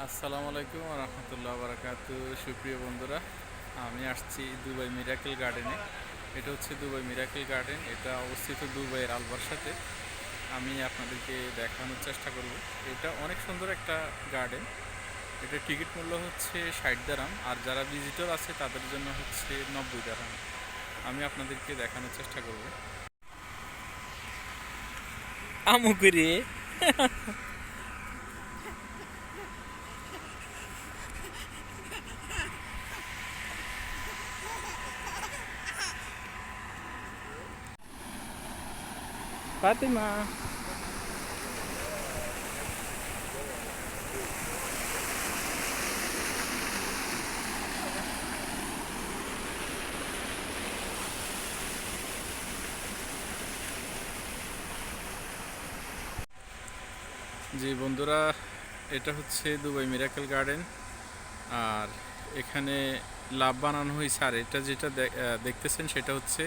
আসসালামু আলাইকুম রহমতুল্লাহ বারাকাতু। সুপ্রিয় বন্ধুরা, আমি আসছি দুবাই মিরাকেল গার্ডেনে। এটা হচ্ছে দুবাই মিরাকেল গার্ডেন। এটা অবস্থিত দুবাইয়ের আলবার্সাতে। আমি আপনাদেরকে দেখানোর চেষ্টা করব। এটা অনেক সুন্দর একটা গার্ডেন। এটা টিকিট মূল্য হচ্ছে 60 দিরহাম, আর যারা ভিজিটর আছে তাদের জন্য হচ্ছে 90 দিরহাম। আমি আপনাদেরকে দেখানোর চেষ্টা করব। আমুকুরি Fatima. জি বন্ধুরা, এটা হচ্ছে দুবাই মিরাকেল গার্ডেন। আর এখানে লাভ বানানো হয়েছে। আর এটা যেটা দেখতেছেন সেটা হচ্ছে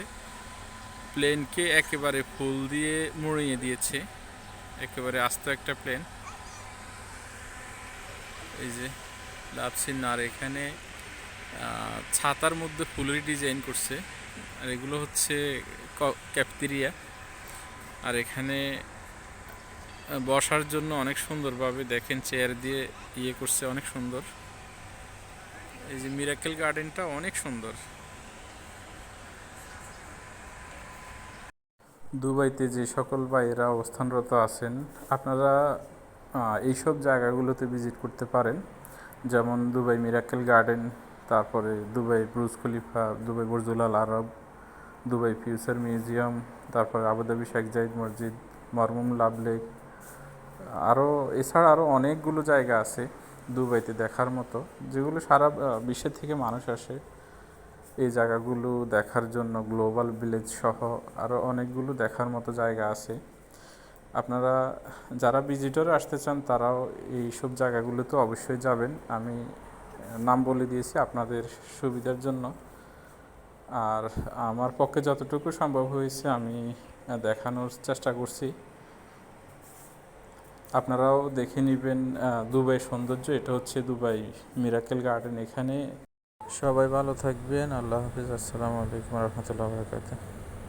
প্লেনকে একেবারে ফুল দিয়ে মুড়িয়ে দিয়েছে, একেবারে আস্ত একটা প্লেন। এই যে লাভ চিহ্ন। আর এখানে ছাতার মধ্যে ফুলের ডিজাইন করছে। আর এগুলো হচ্ছে ক্যাপতেরিয়া। আর এখানে বসার জন্য অনেক সুন্দরভাবে দেখেন চেয়ার দিয়ে ইয়ে করছে, অনেক সুন্দর। এই যে মিরাকেল গার্ডেনটা অনেক সুন্দর। দুবাইতে যে সকল ভাইয়েরা অবস্থানরত আছেন, আপনারা এইসব জায়গাগুলোতে ভিজিট করতে পারেন। যেমন দুবাই মিরাকেল গার্ডেন, তারপরে দুবাই ব্রুজ খলিফা, দুবাই বুর্জুল আল আরব, দুবাই ফিউচার মিউজিয়াম, তারপরে আবুধাবি শেখ জাইদ মসজিদ, মরমুম লাভ লেক। আরও এছাড়া আরও অনেকগুলো জায়গা আছে দুবাইতে দেখার মতো, যেগুলো সারা বিশ্বের থেকে মানুষ আসে এই জায়গাগুলো দেখার জন্য। গ্লোবাল ভিলেজ সহ আরও অনেকগুলো দেখার মতো জায়গা আছে। আপনারা যারা ভিজিটরে আসতে চান তারাও এই সব জায়গাগুলোতে অবশ্যই যাবেন। আমি নাম বলে দিয়েছি আপনাদের সুবিধার জন্য। আর আমার পক্ষে যতটুকু সম্ভব হয়েছে আমি দেখানোর চেষ্টা করছি। আপনারাও দেখে নেবেন দুবাই সৌন্দর্য। এটা হচ্ছে দুবাই মিরাকেল গার্ডেন। এখানে সবাই ভালো থাকবেন। আল্লাহ হাফিজ। আসসালামু আলাইকুম রহমতুল্লাহ বারাকাতুহু।